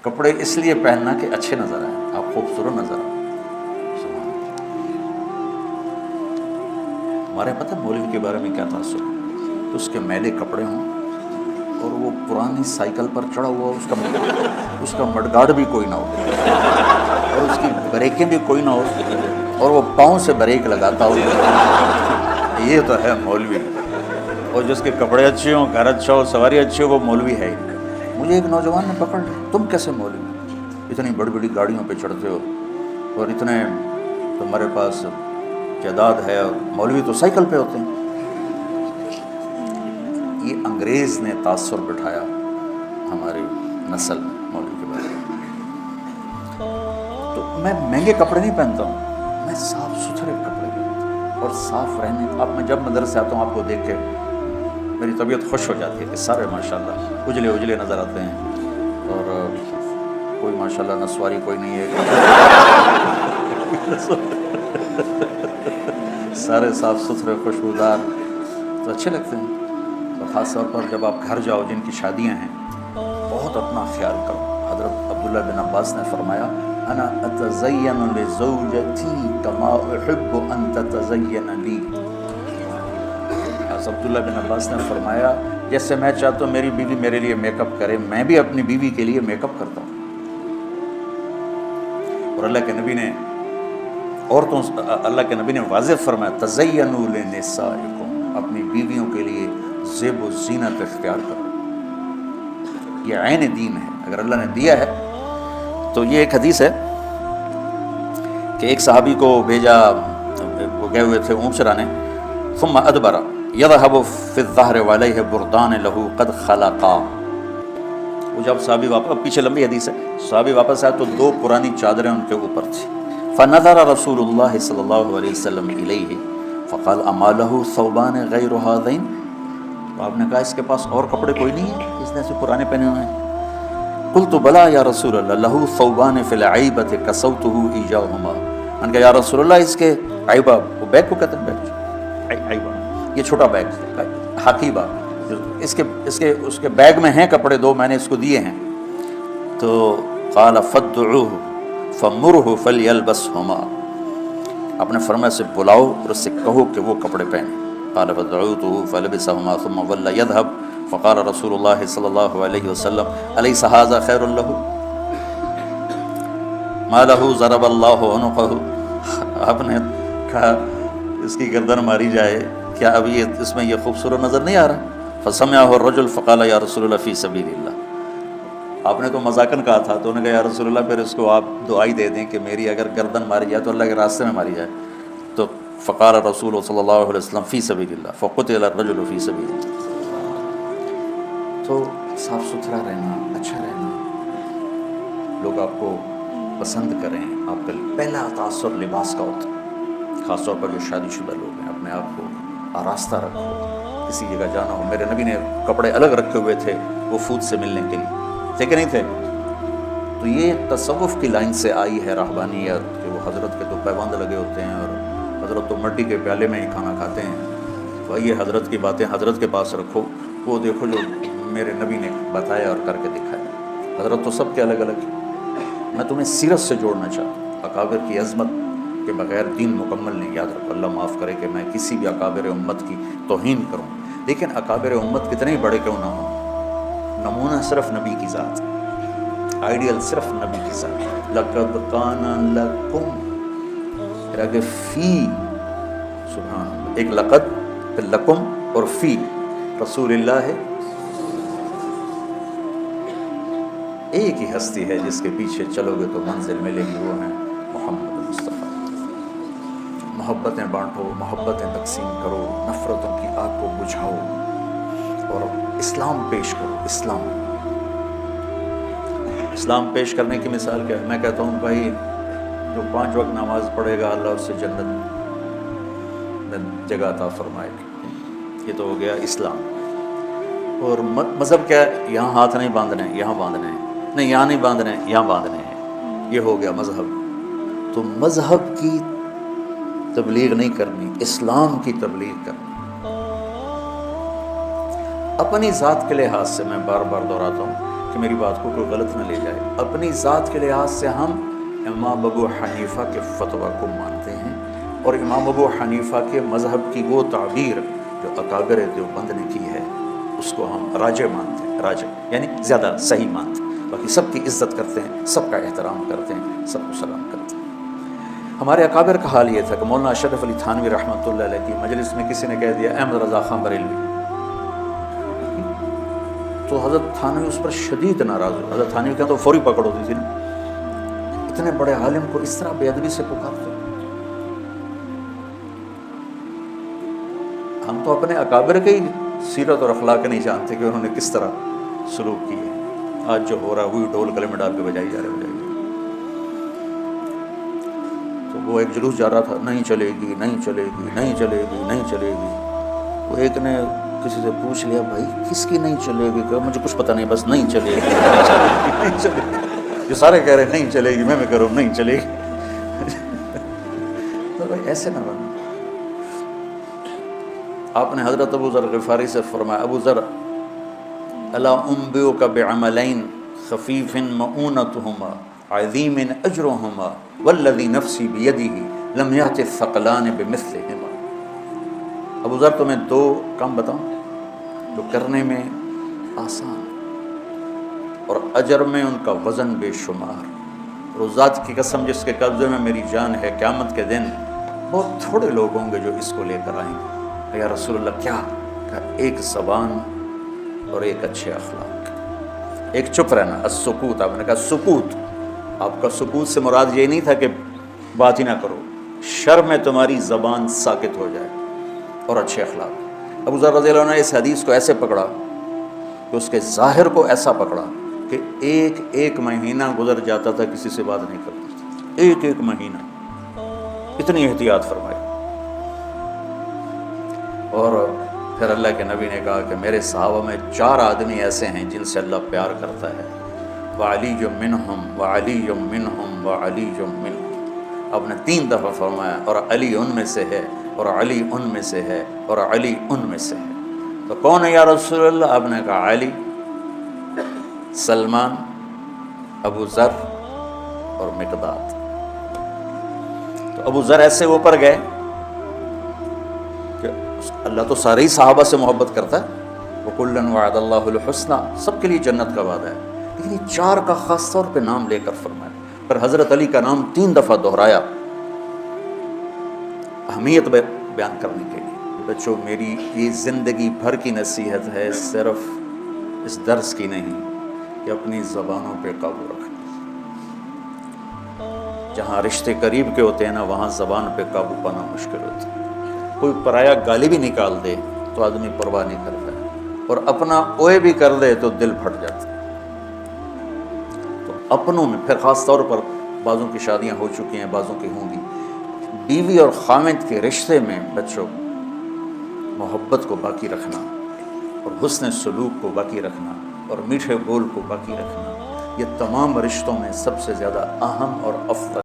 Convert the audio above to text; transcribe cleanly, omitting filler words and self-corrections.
کپڑے اس لیے پہننا کہ اچھے نظر آئیں، آپ خوبصورت نظر آئیں۔ ہمارے پتہ مولوی کے بارے میں کیا تاثر ہے کہ اس کے میلے کپڑے ہوں اور وہ پرانی سائیکل پر چڑھا ہوا، اس کا مڈگارڈ بھی کوئی نہ ہو اور اس کی بریکیں بھی کوئی نہ ہو اور وہ پاؤں سے بریک لگاتا ہو۔ یہ تو ہے مولوی، اور جس کے کپڑے اچھے ہوں، گھر اچھا ہو، سواری اچھی ہو، وہ مولوی ہے ہی۔ مجھے ایک نوجوان نے پکڑ لیا، تم کیسے مولوی، اتنی بڑی بڑی گاڑیوں پہ چڑھتے ہو اور اتنے تمہارے پاس جائیداد ہے، اور مولوی تو سائیکل پہ ہوتے ہیں۔ یہ انگریز نے تاثر بٹھایا ہماری نسل میں مولوی کے بارے میں۔ تو میں مہنگے کپڑے نہیں پہنتا ہوں، میں صاف ستھرے کپڑے پہنتا ہوں اور صاف رہنے۔ اب میں جب مدرسے آتا ہوں آپ کو دیکھ کے میری طبیعت خوش ہو جاتی ہے کہ سارے ماشاءاللہ اجلے اجلے نظر آتے ہیں، اور کوئی ماشاءاللہ نسواری کوئی نہیں ہے، سارے صاف ستھرے خوشبودار، تو اچھے لگتے ہیں۔ اور خاص طور پر جب آپ گھر جاؤ جن کی شادیاں ہیں، بہت اپنا خیال کرو۔ حضرت عبداللہ بن عباس نے فرمایا انا اتزین لزوجتی کما احب ان تتزین لی۔ عبداللہ بن عباس نے فرمایا جیسے میں چاہتا ہوں میری بیوی میرے لیے میک اپ کرے، میں بھی اپنی بیوی کے لیے میک اپ کرتا ہوں۔ اور اللہ کے نبی نے واضح فرمایا تزینوا لنسائکم، اپنی بیویوں کے لیے زیب و زینت اختیار کرو، یہ عین دین ہے۔ اگر اللہ نے دیا ہے تو یہ ایک حدیث ہے کہ ایک صحابی کو بھیجا، وہ گئے ہوئے تھے اونٹ چرانے، ثم ادبر یذهب فی الظہر وعلیہ بردان لہ قد خلقا۔ وہ جب صحابی واپس، پیچھے لمبی حدیث ہے، صحابی واپس آئے تو دو پرانی چادریں ان کے اوپر تھی۔ فنظر رسول اللہ صلی اللہ علیہ وسلم الیہ فقال اما لہ ثوبان غیر ہذین، تو آپ نے کہا اس کے پاس اور کپڑے کوئی نہیں ہے اس نے سے پرانے پہنے ہوئے ہیں؟ قلت بلا یا رسول اللہ لہ ثوبان فی العیبۃ کسوتہ ایجاہما، میں نے کہا یا رسول اللہ اس کے عیبہ، وہ بیگ کو کہتے ہیں، بیگ عیبہ یہ چھوٹا بیگ، حقیبہ، اس کے بیگ میں ہیں کپڑے دو، میں نے اس کو دیے ہیں۔ تو قال فادعوہ فمرہ فلیلبسہما، اپنے فرما سے بلاؤ اور اس سے کہو کہ وہ کپڑے پہنے۔ قال فدعوته فلبسهما ثم ولى يذهب فقال رسول الله صلی اللہ علیہ وسلم الیس هذا خیر له ما له ضرب اللہ عنقه، آپ نے کہا اس کی گردن ماری جائے، کیا ابھی اس میں یہ خوبصورت نظر نہیں آ رہا؟ فسمعه الرجل فقال یا رسول اللہ فی سبیل اللہ، آپ نے تو مذاقن کہا تھا، تو انہوں نے کہا یا رسول اللہ پھر اس کو آپ دعائی دے دیں کہ میری اگر گردن ماری جائے تو اللہ کے راستے میں ماری جائے۔ تو فقال رسول صلی اللہ علیہ وسلم فی سبیل اللہ فقتل الرجل فی سبیل اللہ۔ تو صاف ستھرا رہنا، اچھا رہنا، لوگ آپ کو پسند کریں، آپ کا پہلا تاثر لباس کا ہوتا ہے۔ خاص طور پر جو شادی شدہ لوگ ہیں، اپنے آپ کو آراستہ رکھو، کسی جگہ جانا ہو۔ میرے نبی نے کپڑے الگ رکھے ہوئے تھے وفود سے ملنے کے لیے، تھے کہ نہیں تھے؟ تو یہ تصوف کی لائن سے آئی ہے رہبانیت، کہ وہ حضرت کے تو پیوند لگے ہوتے ہیں اور حضرت تو مٹی کے پیالے میں ہی کھانا کھاتے ہیں، تو آئیے حضرت کی باتیں حضرت کے پاس رکھو، وہ دیکھو جو میرے نبی نے بتایا اور کر کے دکھایا۔ حضرت تو سب کے الگ الگ ہیں۔ میں تمہیں سیرت سے جوڑنا چاہتا ہوں، اکابر کی عظمت کے بغیر دین مکمل نہیں۔ یاد رکھو، اللہ معاف کرے کہ میں کسی بھی اکابر امت کی توہین کروں، لیکن اکابر امت کتنے ہی بڑے کیوں نہ ہوں، نمونہ صرف نبی کی ذات، آئیڈیل صرف نبی کی ذات۔ لقد کان لکم، کہ فی، سبحان اللہ، ایک لقد پھر لکم اور فی رسول اللہ ہے، ایک ہی ہستی ہے جس کے پیچھے چلو گے تو منزل ملے گی، وہ ہیں محمد مصطفیٰ۔ محبتیں بانٹو، محبتیں تقسیم کرو، نفرتوں کی آگ کو بجھاؤ اور اسلام پیش کرو۔ اسلام پیش کرنے کی مثال کیا ہے؟ میں کہتا ہوں بھائی جو 5 وقت نماز پڑھے گا اللہ اس سے جنت میں جگہ عطا فرمائے گا، یہ تو ہو گیا اسلام۔ اور مذہب کیا ہے؟ یہاں ہاتھ نہیں باندھنے ہیں، یہاں باندھنے ہیں، نہیں یہاں نہیں باندھنے ہیں، یہاں باندھنے ہیں، یہ ہو گیا مذہب۔ تو مذہب کی تبلیغ نہیں کرنی، اسلام کی تبلیغ کرنی۔ اپنی ذات کے لحاظ سے میں بار بار دہراتا ہوں، کہ میری بات کو کوئی غلط نہ لے جائے. اپنی ذات کے لحاظ سے ہم امام ابو حنیفہ کے فتویٰ کو مانتے ہیں، اور امام ابو حنیفہ کے مذہب کی وہ تعبیر جو اکابر دیوبند نے کی ہے اس کو ہم راجع مانتے ہیں، راجع یعنی زیادہ صحیح مانتے ہیں. باقی سب کی عزت کرتے ہیں، سب کا احترام کرتے ہیں، سب کو سلام کرتے ہیں. ہمارے اکابر کا حال یہ تھا کہ مولانا اشرف علی تھانوی رحمۃ اللہ علیہ کی مجلس میں کسی نے کہہ دیا احمد رضا خان بریلوی، تو حضرت تھانوی اس پر شدید ناراض ہوئے. حضرت تھانوی کا تو فوری پکڑ ہوتی تھی نا، اتنے بڑے عالم کو اس طرح بے ادبی سے پکارتے. ہم تو اپنے اکابر کے ہی سیرت اور اخلاق نہیں جانتے کہ انہوں نے کس طرح سلوک کیے. آج جو ہو رہا ہے وہی ڈول گلے میں ڈال کے بجائی جا رہے. تو وہ ایک جلوس جا رہا تھا، نہیں چلے گی، نہیں چلے گی، نہیں چلے گی، نہیں چلے گی. وہ ایک نے کسی سے پوچھ لیا بھائی کس کی نہیں چلے گی؟ کہ مجھے کچھ پتہ نہیں، بس نہیں چلے گی، نہیں چلے گی، نہیں چلے گی. جو سارے کہہ رہے ہیں نہیں چلے گی، میں کروں نہیں چلے گی. تو بھائی ایسے نہ بنا. آپ نے حضرت ابو ذر غفاری سے فرمایا ابو ذر الا انبئک بعملین خفیف مؤونتہما عظیم اجرہما والذی نفسی بیدہ لم یأت الثقلان بمثلہما. ابو ذر تمہیں دو کام بتاؤں جو کرنے میں آسان اور اجر میں ان کا وزن بے شمار. اور ذات کی قسم جس کے قبضے میں میری جان ہے، قیامت کے دن بہت تھوڑے لوگ ہوں گے جو اس کو لے کر آئیں گے. یا رسول اللہ کیا؟ کہا ایک زبان اور ایک اچھے اخلاق، ایک چپ رہنا. السکوت، آپ نے کہا سکوت. آپ کا سکوت سے مراد یہ نہیں تھا کہ بات ہی نہ کرو، شر میں تمہاری زبان ساکت ہو جائے، اور اچھے اخلاق. ابو ذر رضی اللہ عنہ نے اس حدیث کو ایسے پکڑا کہ اس کے ظاہر کو ایسا پکڑا کہ ایک مہینہ گزر جاتا تھا کسی سے بات نہیں کرتا تھا. ایک مہینہ، اتنی احتیاط فرمائی. اور پھر اللہ کے نبی نے کہا کہ میرے صحابہ میں 4 آدمی ایسے ہیں جن سے اللہ پیار کرتا ہے. وعلی منہم وعلی منہم وعلی منہم. آپ نے 3 دفعہ فرمایا اور علی ان میں سے ہے، اور علی ان میں سے ہے، اور علی ان میں سے ہے. تو کون ہے یا رسول اللہ؟ آپ نے کہا علی، سلمان، ابو ذر اور مقداد. تو ابو ذر ایسے اوپر گئے کہ اللہ تو سارے ہی صحابہ سے محبت کرتا ہے، وَكُلًّا وَعَدَ اللَّهُ الْحُسْنَى، سب کے لیے جنت کا وعدہ ہے. لیکن یہ 4 کا خاص طور پہ نام لے کر فرمایا. پر حضرت علی کا نام 3 دفعہ دہرایا اہمیت بیان کرنے کے لیے. بچوں میری یہ زندگی بھر کی نصیحت ہے، صرف اس درس کی نہیں، کہ اپنی زبانوں پہ قابو رکھنا. جہاں رشتے قریب کے ہوتے ہیں نا، وہاں زبان پہ قابو پانا مشکل ہوتا ہے. کوئی پرایا گالی بھی نکال دے تو آدمی پرواہ نہیں کرتا ہے، اور اپنا اوے بھی کر دے تو دل پھٹ جاتا ہے. تو اپنوں میں پھر خاص طور پر بعضوں کی شادیاں ہو چکی ہیں، بعضوں کی ہوں گی، بیوی اور خامد کے رشتے میں بچوں محبت کو باقی رکھنا، اور حسن سلوک کو باقی رکھنا، اور میٹھے بول کو باقی رکھنا، یہ تمام رشتوں میں سب سے زیادہ اہم اور افضل